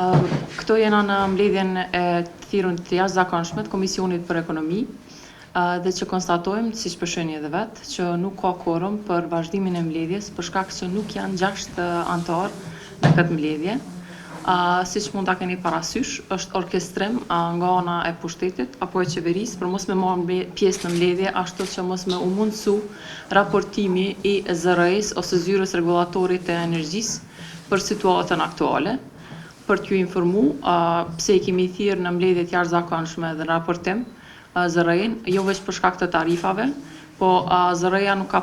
Këto jena në mbledhjen e thirrur të jashtëzakonshme të Komisionit për Ekonomi dhe që konstatojmë, siç po shihni edhe vetë, që nuk ka kvorum për vazhdimin e mbledhjes për shkak se nuk janë 6 anëtarë në këtë mbledhje. Siç mund ta keni parasysh, është orkestrim nga ana e pushtetit apo e qeverisë për mos me marrë pjesë në mbledhje, ashtu që mos me u mundsu raportimi i ZRE-s ose zyrës rregullatorit të energjisë për situatën aktuale. Për t'ju informu pse i kemi thirrë në mbledhje të jashtëzakonshme dhe raportim ZRE-n, jo vetëm për shkak të tarifave, po ZRE-ja nuk ka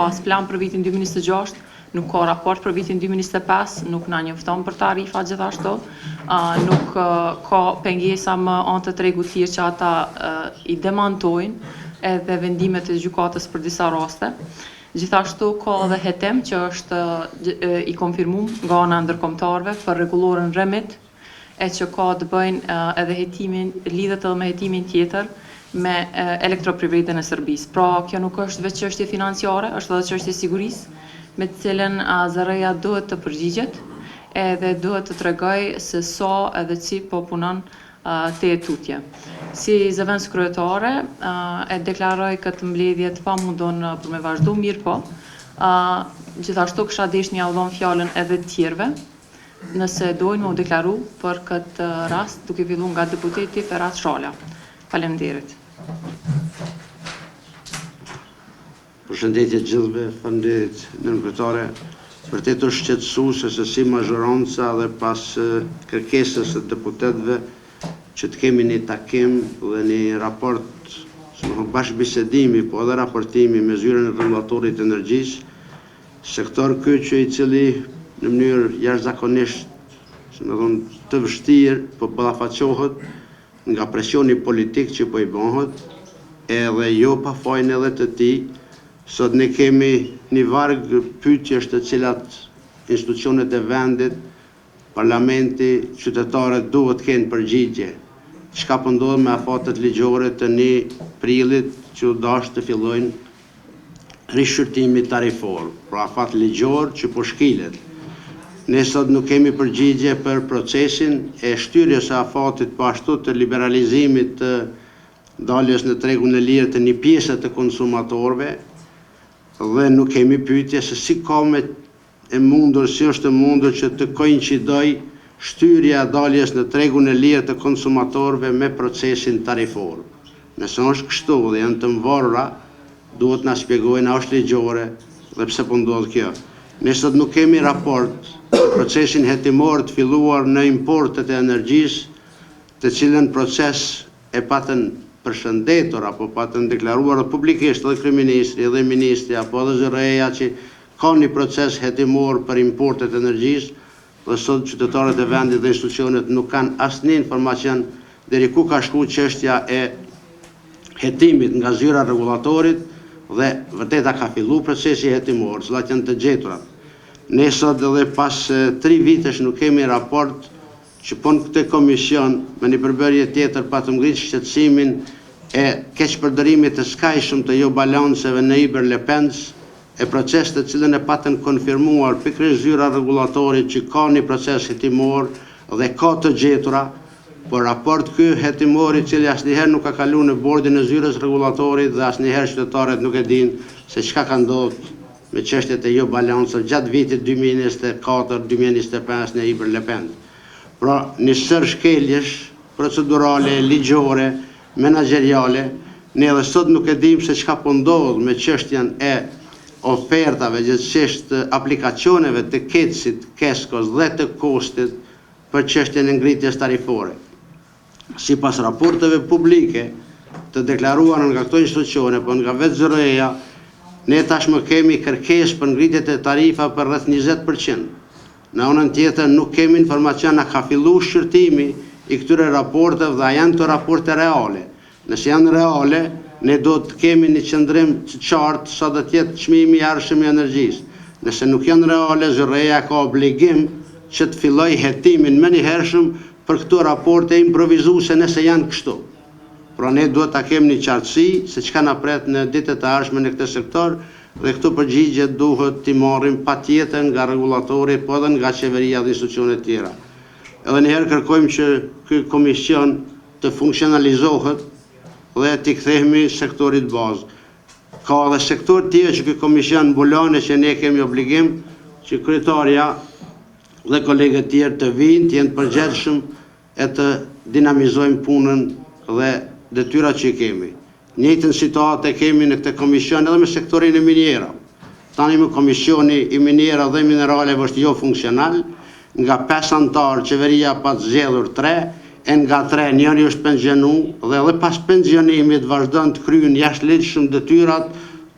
as plan për vitin 2026, nuk ka raport për vitin 2025, nuk na njofton për tarifa gjithashtu, nuk ka pengesa më anë të tregut tjerë që ata i demantojnë edhe vendimet e gjykatës për disa raste. Gjithashtu ka edhe hetim që është i konfirmuar nga ana ndërkombëtarëve për rregullorën REMIT, e që ka të bëjnë edhe hetimin, lidhet edhe me hetimin tjetër me elektroprivredën e Serbisë. Pra, kjo nuk është vetë çështje financiare, është edhe çështje sigurisë, me të cilën ZRE-ja duhet të përgjigjet edhe duhet të tregoj se sa edhe si po punon te tutje. Si zëvendës kryetare e deklaroj këtë mbledhje të pamundon për me vazhdu mirë po. Gjithashtu kisha dashur m'ia dhon fjalën edhe të tjerëve, nëse dojnë më u deklaru për këtë rast, duke filluar nga deputeti Ferhat Shala. Faleminderit. Përshëndetje gjithëve, faleminderit nën kryetare. Vërtet është shqetësuese se si mazhoranca dhe pas kërkesës së deputetëve që të kemi një takim dhe një raport, bashkëbisedimi, po edhe raportimi me zyrën e rregullatorit të energjisë, sektor ky që i cili në mënyrë jashtëzakonisht, të vështirë, po ballafaqohet nga presioni politik që po i bëhet, edhe jo pa fajin edhe të tij. Sot ne kemi një varg pyetjesh të cilat institucionet e vendit, parlamenti, qytetarët duhet të kenë përgjigje. Çka po ndodh me afatet ligjore të 1 prillit që u dash të fillojnë rishqyrtimi tarifor, pra afat ligjor që po shkilet. Ne sot nuk kemi përgjigje për procesin e shtyrjes së afatit, po ashtu të liberalizimit të daljes në tregun e lirë të një pjese të konsumatorëve, dhe nuk kemi pyetje se si ka si është mundur që të koincidoj shtyrja daljes në tregun e lirë të konsumatorëve me procesin tarifor. Nëse është kështu dhe janë të mvarura, duhet na shpjegojnë a është ligjore dhe pse po ndodh kjo. Ne sot nuk kemi raport për procesin hetimor të filluar në importet e energjisë, të cilën proces e patën përshëndetur apo patën deklaruar publikisht edhe kryeministri, edhe ministri apo edhe ZRE-ja që ka një proces hetimor për importet e energjisë, dhe sot qytetarët e vendit dhe institucionet nuk kanë asnjë informacion deri ku ka shkuar çështja e hetimit nga zyra rregullatorit dhe vërteta ka filluar procesi hetimor, cilat janë të gjetura. Ne sot edhe pas 3 vitesh nuk kemi raport që po në këtë komision me një përbërje tjetër pa të ngritë shqetësimin e keqpërdorimit të skajshëm të jo balanceve në Iber-Lepens, e proces të cilën e patën konfirmuar pikërisht zyra rregullatorit që ka një proces hetimor dhe ka të gjetura, por raport ky hetimor i cili asnjëherë nuk ka kaluar në bordin e zyrës rregullatorit dhe asnjëherë qytetarët nuk e dinë se çka ka ndodhur me çështjet e jo balancave gjatë vitit 2024-2025 në Iber-Lepens. Pra, një sër shkeljesh procedurale, ligjore, menaxheriale, ne edhe sot nuk e dim se çka po ndodh me çështjen e ofertave, gjithsesi të aplikacioneve të KEC-it, KESCO-s dhe të kostit për çështjen e ngritjes tarifore. Sipas raporteve publike të deklaruara nga këto institucione, po nga vetë ZRE-ja, ne tashmë kemi kërkesë për ngritjet e tarifa për rreth 20%. Në anën tjetër nuk kemi informacion a ka filluar shqyrtimi i këtyre raporteve dhe a janë të raporte reale. Nëse janë reale, ne do të kemi një qëndrim të qartë sa do të jetë çmimi i arshëm i energjisë. Nëse nuk janë reale, ZRE-ja ka obligim që të fillojë hetimin më një hershëm për këto raporte improvizuese nëse janë kështu. Pra ne duhet ta kemi një qartësi se çka na pret në ditët e ardhshme në këtë sektor dhe këto përgjigje duhet t'i marrim patjetër nga rregullatori, po edhe nga qeveria dhe institucionet tjera. Edhe njëherë kërkojmë që ky komision të funksionalizohet dhe t'i kthehemi sektorit bazë. Ka edhe sektor tjerë që ky komision mbulon e që ne kemi obligim që kryetarja dhe kolegët tjerë të vinë, të jenë përgjegjshëm e të dinamizojmë punën dhe detyrat që i kemi. Njëjtën situatë e kemi në këtë komision edhe me sektorin e minjera. Tani me komisioni i minjera dhe mineraleve është jo funksional, nga 5 antarë qeveria pa të zgjedhur 3, e nga 3 njëri është pensionu dhe edhe pas pensionimit vazhdon të kryen jashtëligjshëm detyrat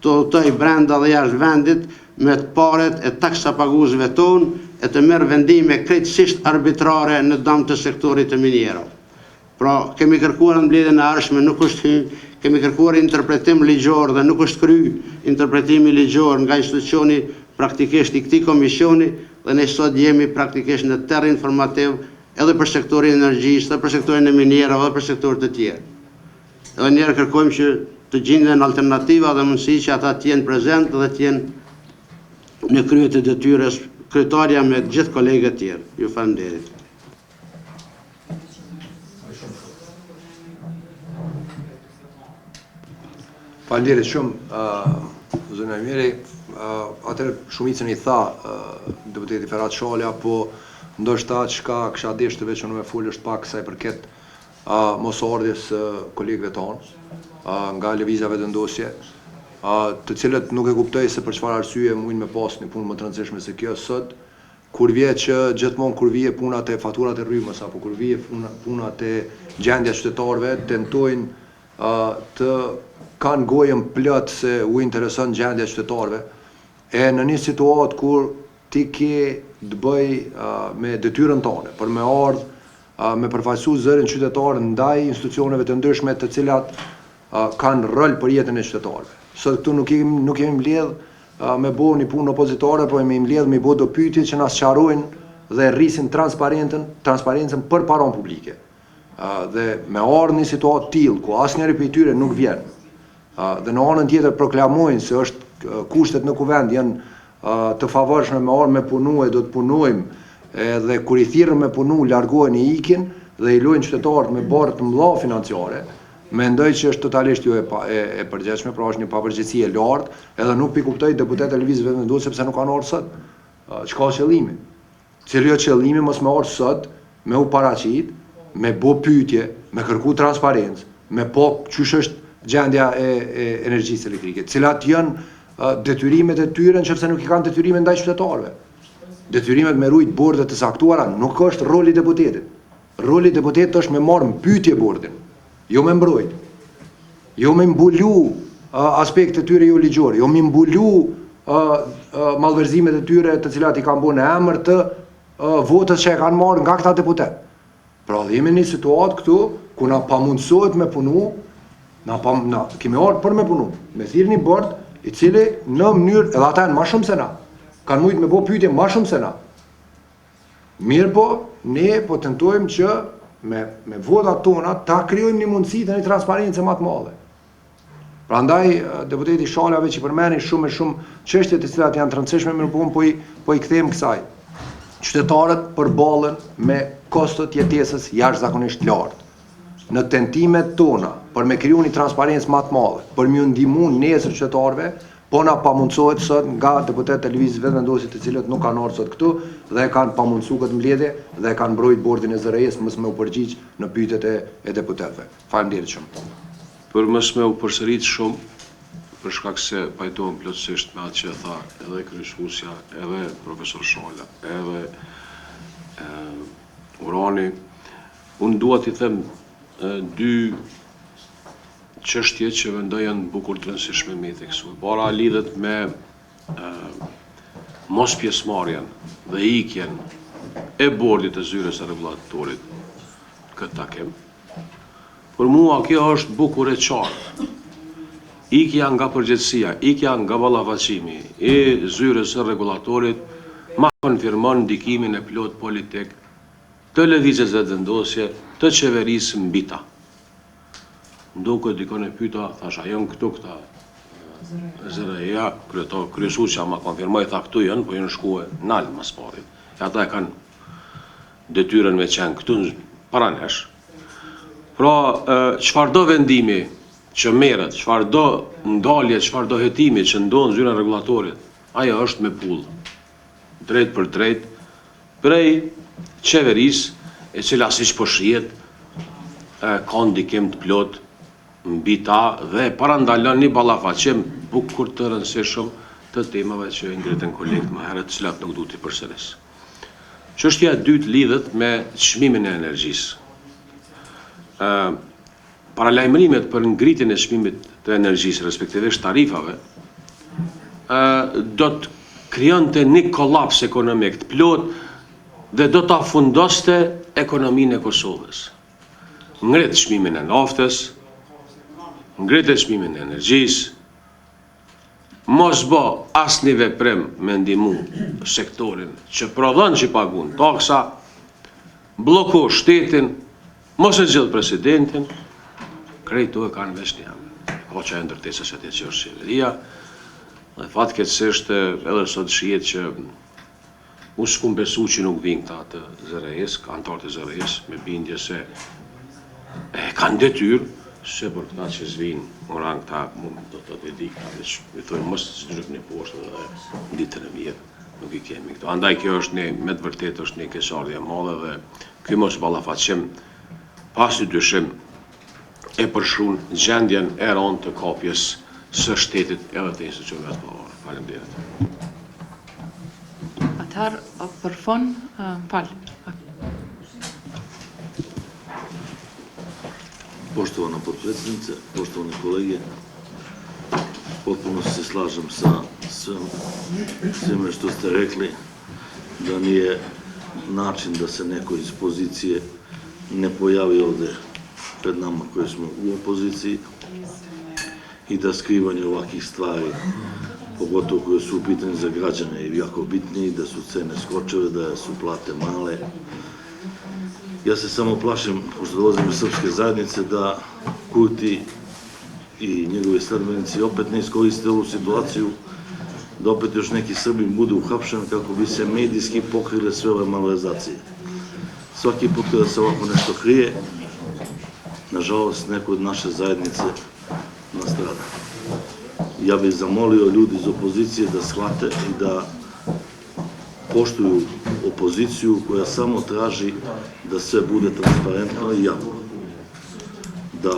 të udhëtoj brenda dhe jashtë vendit me të paret e taksapaguesve tonë e të merr vendime krejtësisht arbitrare në dëm të sektorit të minjerave. Pra, kemi kërkuar në mbledhjen e ardhshme, nuk është hyrë, kemi kërkuar interpretim ligjor dhe nuk është kry interpretimi ligjor nga institucioni praktikisht i këtij komisioni dhe ne sot jemi praktikisht në terr informativ edhe për sektorin e energjisë, edhe për sektorin e minjerave, edhe për sektorët të tjerë. Edhe njerë kërkojmë që të gjenden alternativa dhe mundësi që ata të jenë prezent dhe të jenë në krye të detyrës kryetarja me gjithë kolegët tjerë. Ju faleminderit. Faleminderit shumë, zona Miri. Atëherë shumicën i tha deputeti Ferhat Shalja, po ndoshta çka kisha dëshirë të veçanë me fol është pak sa i përket mosardhjes kolegëve tonë nga lëvizjave vendosje, të cilët nuk e kuptoj se për çfarë arsye mundin me pas një punë më të rëndësishme se kjo sot, kur vjen që gjithmonë kur vije punat e faturat e rrymës apo kur vije punat e gjendja qytetarëve tentojnë të kanë gojën plot se u intereson gjendja qytetarëve, e në një situatë kur ti ke të bëj me detyrën tonë, për me ardhë me përfaqësu zërin qytetarë ndaj institucioneve të ndryshme të cilat kanë rol për jetën e qytetarëve. Sot këtu nuk kemi mbledh me bo një punë opozitare, po me mbledh me bo do pyetje që na sqarojnë dhe rrisin transparencën për paron publike. Dhe me ardhë një situatë tillë ku asnjëri prej tyre nuk vjen. Dhe në anën tjetër proklamojnë se është kushtet në kuvend janë të favorshme me orë me punu e do të punojmë dhe kur i thirrën me punu largohen i ikin dhe i lojnë qytetarët me barë të mëdha financiare, mendoj që është totalisht jo e përgjithshme, pra është një papërgjegjësi e lartë, edhe nuk pi kuptoj deputet e lëvizjeve vendosje sepse nuk kanë ardhur sot. Çka është qëllimi? Cili është qëllimi mos me ardhur sot, me u paraqit, me bo pyetje, me kërku transparencë, me po çysh është gjendja e energjisë elektrike, cilat janë detyrimet e tyre nëse nuk i kanë detyrimet ndaj qytetarëve. Detyrimet me rujt bordet të saktuara nuk është roli i deputetit. Roli i deputetit është me marrë mbytyje bordin, jo me mbrojt. Jo me mbulu aspektet e tyre jo ligjore, jo me mbulu mallverzimet e tyre të cilat i kanë bërë në emër të votës që e kanë marrë nga këta deputet. Pra dhe jemi në një situatë këtu ku na pamundsohet me punu, kemi ardhur për me punu, me thirrni bord i cili në mënyrë edhe ata janë më shumë se na. Kanë mujtë me bo pyetje më shumë se na. Mirë po, ne po tentojmë që me votat tona ta krijojmë një mundësi të një transparencë më të madhe. Prandaj deputeti Shalja veç i përmeni shumë çështje të cilat janë të rëndësishme, mirë po i kthejmë kësaj. Qytetarët përballen me kostot jetesës jashtëzakonisht lartë. Në tentimet tona për me kriju një transparencë më të madhe, për më ndihmu nesër qytetarëve, po na pamundsohet sot nga deputetët e lëvizjeve vendosje të cilët nuk kanë ardhur sot këtu dhe kanë pamundsuar këtë mbledhje dhe kanë mbrojtur bordin e ZRE-s mos me u përgjigj në pyetjet e deputetëve. Faleminderit shumë. Për mos me u përsërit shumë, për shkak se pajtohem plotësisht me atë që tha edhe kryesuesja, edhe profesor Shalja, edhe Urani, unë dua t'i them dy çështje që mendoj janë bukur të rëndësishme me theksu. Para lidhet me mos pjesëmarrjen dhe ikjen e bordit të zyrës së rregullatorit këtë takim. Për mua kjo është bukur e qartë. Ikja nga përgjegjësia, ikja nga ballafaqimi i zyrës së rregullatorit ma konfirmon ndikimin e plot politik të lëvizjes vendosje të qeverisë mbi ta. Nduket dikon e pyeta, thash, a janë këtu këta ZRE-ja, kryesuesja ma konfirmoi, tha këtu janë, po janë shkuar nal mas parit. Ata e kanë detyrën me qenë këtu para nesh. Pra, çfarëdo vendimi që merret, çfarëdo ndalje, çfarëdo hetimi që ndodh në zyrën rregullatorit, ajo është me pull, drejt për drejt, prej qeverisë, e cila siç po shihet ka ndikim të plot mbi ta dhe parandalon një ballafaqim bukur të rëndësishëm të temave që ngritën kolegët më herët, të cilat nuk duhet i përsëris. Çështja e dytë lidhet me çmimin e energjisë. Paralajmërimet për ngritjen e çmimit të energjisë, respektivisht tarifave, do të krijonte një kollaps ekonomik të plot dhe do të afundoste ekonominë e Kosovës. Ngret çmimin e naftës, ngritet çmimin e energjisë, mos bë asnjë veprim me ndihmu sektorin që prodhon që pagun taksa, bloko shtetin, mos e zgjidh presidentin, krejto e kanë vesh një janë. Hoqa e ndërtesës atje që është qeveria, dhe fatkeqësisht edhe sot shihet që unë s'kum besu që nuk vinë këta të ZRE-s, antarët e ZRE-s, me bindje se kanë detyrë, se për këta që zvinë oran këta, do të vedi këta, me thojnë mos të zhryp një poshtë dhe ditën e mirë, nuk i kemi këto. Andaj kjo është një, me të vërtet është një keqardhje e madhe dhe kjo mos ballafaqim pasi dyshim e përshkruan gjendjen e rëndë të kapjes së shtetit edhe të institucioneve të pavarura. Faleminderit. Atëherë, për fond, Poštovana potpredsjednice, poštovani kolege, potpuno se slažem sa svime što ste rekli, da nije način da se neko iz pozicije ne pojavi ovde pred nama koji smo u opoziciji i da skrivanje ovakvih stvari, pogotovo koje su u pitanju za građane, je jako bitnije, da su cene skočile, da su plate male. Ja se samo plašim, pošto dolazim iz srpske zajednice, da Kurti i njegovi sledbenici opet ne iskoriste ovu situaciju, da opet još neki Srbi budu uhapšeni kako bi se medijski pokrile sve ove malverzacije. Svaki put kada se ovako nešto krije, nažalost, neko od naše zajednice nastrada. Ja bih zamolio ljudi iz opozicije da shvate i da poštuju opoziciju koja samo traži da sve bude transparentno i javno. Da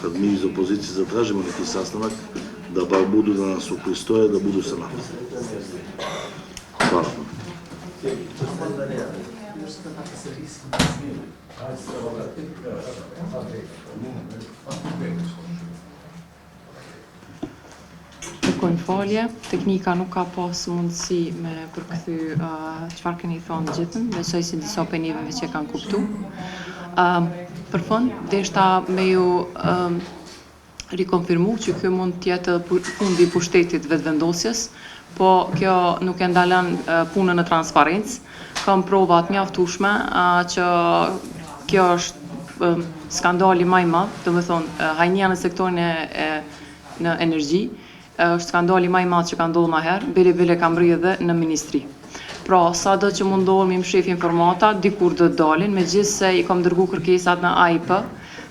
kad mi iz opozicije zatražimo neki sastanak, da bar budu da nas upristoje, da budu sa nama. Hvala. Kërkojnë falje, teknika nuk ka pas mundësi me përkthy çfarë keni thonë gjithën, besoj se disa penjeve që e kanë kuptu. Për fund, deshta me ju rikonfirmu që kjo mund tjetë fundi i pushtetit vetëvendosjes, po kjo nuk e ndalën punën në transparencë. Kam prova të mjaftueshme që kjo është skandali më i madh, domethënë hajnia në sektorin në energji, është skandali më i madh që ka ndodhur më herë, bile ka mbrojë edhe në ministri. Pra, sado që mundohemi më shef informata, dikur do të dalin, megjithëse i kam dërguar kërkesat në AIP,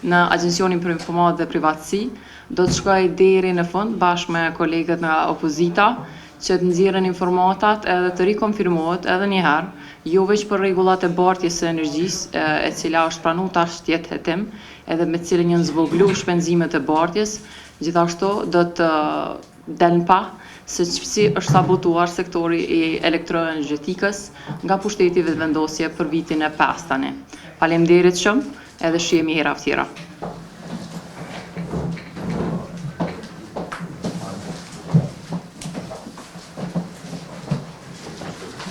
në Agjencionin për Informatë dhe Privatësi, do të shkoj deri në fund bashkë me kolegët nga opozita, që të nxjerrin informatat edhe të rikonfirmohet edhe një herë, jo veç për rregullat e bartjes së energjisë, e cila është pranuar tash të jetë hetim, edhe me të cilën janë zvogëluar shpenzimet e bartjes, gjithashtu do të delën pa se si është sabotuar sektori i elektroenergjetikës nga pushteti vetëvendosje për vitin e 5 tani. Faleminderit shumë, edhe shihemi hera tjera.